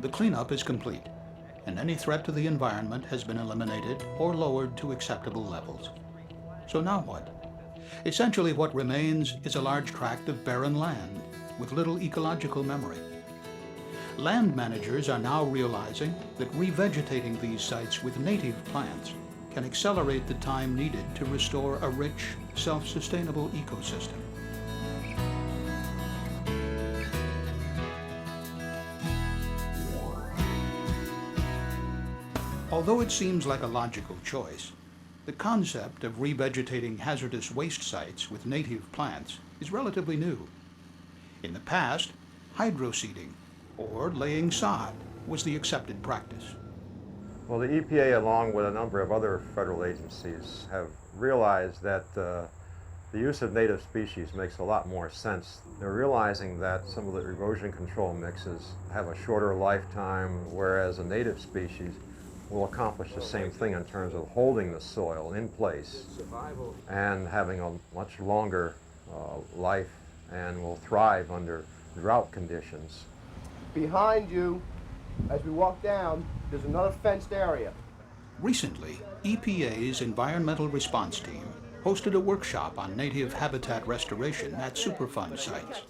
The cleanup is complete, and any threat to the environment has been eliminated or lowered to acceptable levels. So now what? Essentially what remains is a large tract of barren land with little ecological memory. Land managers are now realizing that revegetating these sites with native plants can accelerate the time needed to restore a rich, self-sustainable ecosystem. Although it seems like a logical choice, the concept of revegetating hazardous waste sites with native plants is relatively new. In the past, hydroseeding, or laying sod, was the accepted practice. Well, the EPA, along with a number of other federal agencies, have realized that the use of native species makes a lot more sense. They're realizing that some of the erosion control mixes have a shorter lifetime, whereas a native species will accomplish the same thing in terms of holding the soil in place and having a much longer life and will thrive under drought conditions. Behind you, as we walk down, there's another fenced area. Recently, EPA's Environmental Response Team hosted a workshop on native habitat restoration at Superfund sites.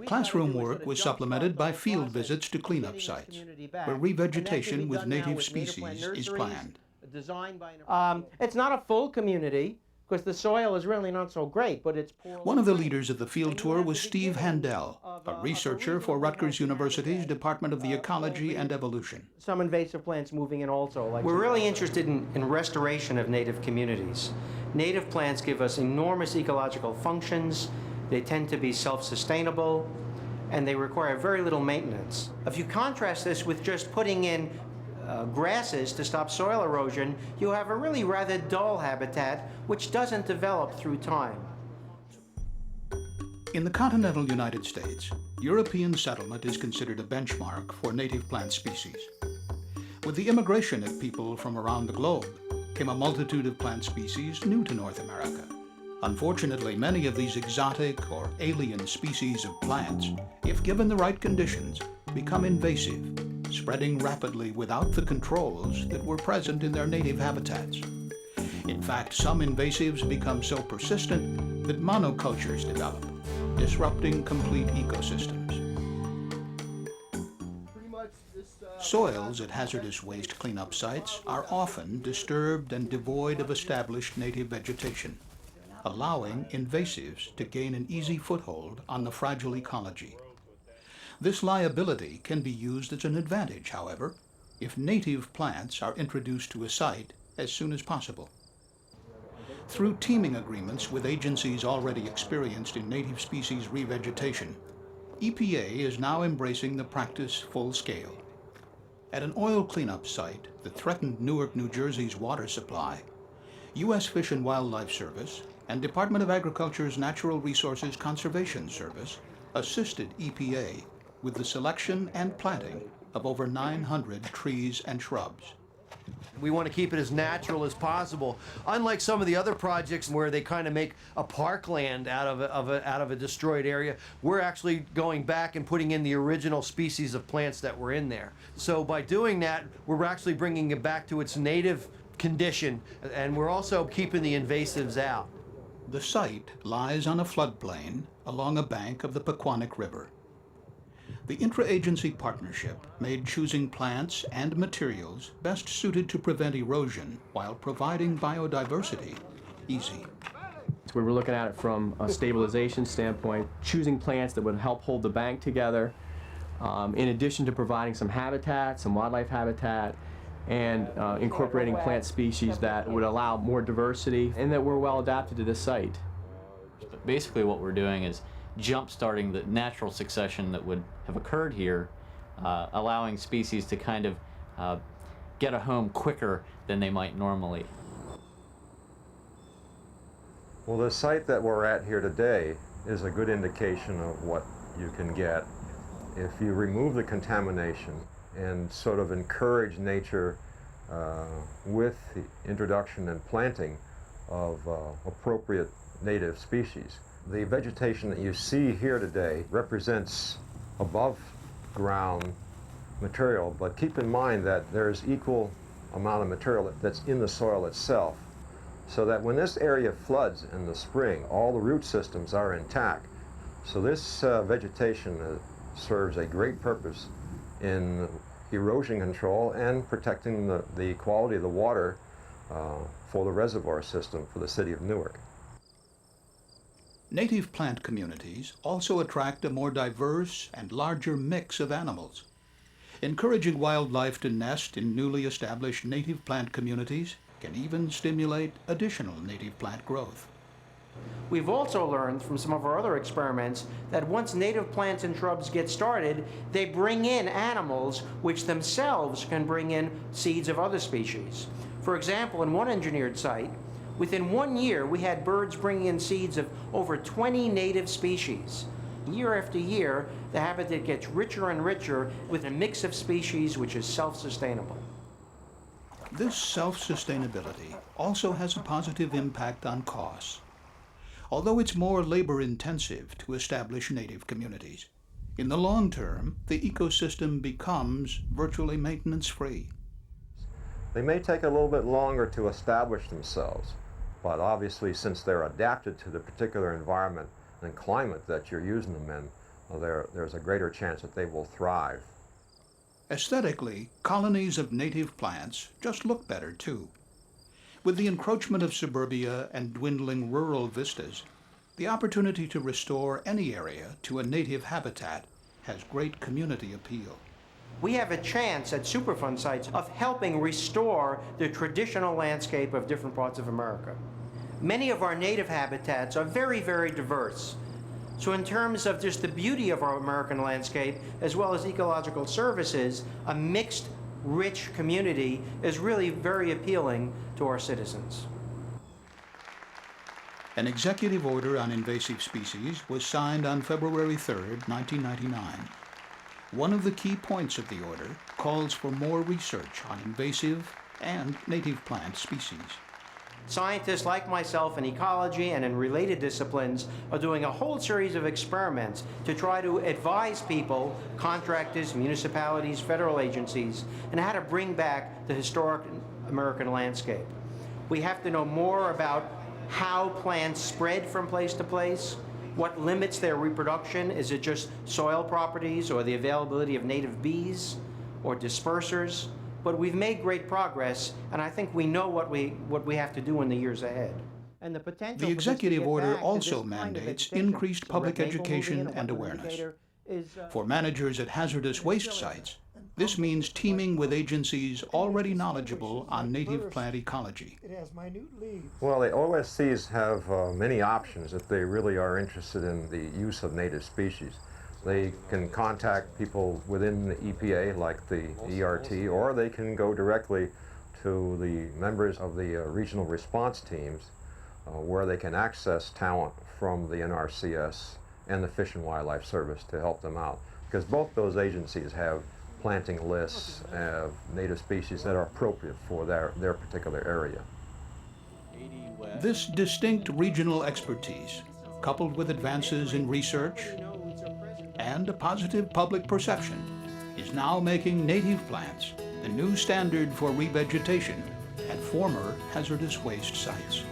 Classroom work was supplemented by field visits to cleanup sites, where revegetation with native species is planned. It's not a full community, because the soil is really not so great, but it's poor. One of the leaders of the field tour was Steve Handel, a researcher for Rutgers University's Department of the Ecology and Evolution. Some invasive plants moving in also. We're really interested in restoration of native communities. Native plants give us enormous ecological functions. They tend to be self-sustainable, and they require very little maintenance. If you contrast this with just putting in grasses to stop soil erosion, you have a really rather dull habitat which doesn't develop through time. In the continental United States, European settlement is considered a benchmark for native plant species. With the immigration of people from around the globe came a multitude of plant species new to North America. Unfortunately, many of these exotic or alien species of plants, if given the right conditions, become invasive, spreading rapidly without the controls that were present in their native habitats. In fact, some invasives become so persistent that monocultures develop, disrupting complete ecosystems. Soils at hazardous waste cleanup sites are often disturbed and devoid of established native vegetation, allowing invasives to gain an easy foothold on the fragile ecology. This liability can be used as an advantage, however, if native plants are introduced to a site as soon as possible. Through teaming agreements with agencies already experienced in native species revegetation, EPA is now embracing the practice full scale. At an oil cleanup site that threatened Newark, New Jersey's water supply, U.S. Fish and Wildlife Service and Department of Agriculture's Natural Resources Conservation Service assisted EPA with the selection and planting of over 900 trees and shrubs. We want to keep it as natural as possible. Unlike some of the other projects where they kind of make a parkland out of a destroyed area, we're actually going back and putting in the original species of plants that were in there. So by doing that, we're actually bringing it back to its native condition, and we're also keeping the invasives out. The site lies on a floodplain along a bank of the Pequannock River. The intra-agency partnership made choosing plants and materials best suited to prevent erosion while providing biodiversity easy. So we were looking at it from a stabilization standpoint, choosing plants that would help hold the bank together, in addition to providing some habitat, some wildlife habitat, and incorporating plant species that would allow more diversity and that were well adapted to this site. Basically what we're doing is jump-starting the natural succession that would have occurred here, allowing species to kind of get a home quicker than they might normally. Well, the site that we're at here today is a good indication of what you can get if you remove the contamination and sort of encourage nature with the introduction and planting of appropriate native species. The vegetation that you see here today represents above ground material, but keep in mind that there's equal amount of material that's in the soil itself, so that when this area floods in the spring, all the root systems are intact. So this vegetation serves a great purpose in erosion control and protecting the quality of the water for the reservoir system for the city of Newark. Native plant communities also attract a more diverse and larger mix of animals. Encouraging wildlife to nest in newly established native plant communities can even stimulate additional native plant growth. We've also learned from some of our other experiments that once native plants and shrubs get started, they bring in animals which themselves can bring in seeds of other species. For example, in one engineered site, within 1 year, we had birds bringing in seeds of over 20 native species. Year after year, the habitat gets richer and richer with a mix of species which is self-sustainable. This self-sustainability also has a positive impact on costs. Although it's more labor-intensive to establish native communities, in the long term, the ecosystem becomes virtually maintenance-free. They may take a little bit longer to establish themselves, but obviously since they're adapted to the particular environment and climate that you're using them in, there's a greater chance that they will thrive. Aesthetically, colonies of native plants just look better too. With the encroachment of suburbia and dwindling rural vistas, the opportunity to restore any area to a native habitat has great community appeal. We have a chance at Superfund sites of helping restore the traditional landscape of different parts of America. Many of our native habitats are very, very diverse. So in terms of just the beauty of our American landscape, as well as ecological services, a mixed, rich community is really very appealing to our citizens. An executive order on invasive species was signed on February 3, 1999. One of the key points of the order calls for more research on invasive and native plant species. Scientists like myself in ecology and in related disciplines are doing a whole series of experiments to try to advise people, contractors, municipalities, federal agencies, on how to bring back the historic American landscape. We have to know more about how plants spread from place to place, what limits their reproduction. Is it just soil properties or the availability of native bees or dispersers? But we've made great progress, and I think we know what we have to do in the years ahead. And the potential The executive order also mandates increased public education and awareness. For managers at hazardous waste sites, this means teaming with agencies already knowledgeable on native plant ecology. It has minute leaves. Well, the OSCs have many options if they really are interested in the use of native species. They can contact people within the EPA, like the ERT, or they can go directly to the members of the regional response teams, where they can access talent from the NRCS and the Fish and Wildlife Service to help them out. Because both those agencies have planting lists of native species that are appropriate for their particular area. This distinct regional expertise, coupled with advances in research and a positive public perception, is now making native plants the new standard for revegetation at former hazardous waste sites.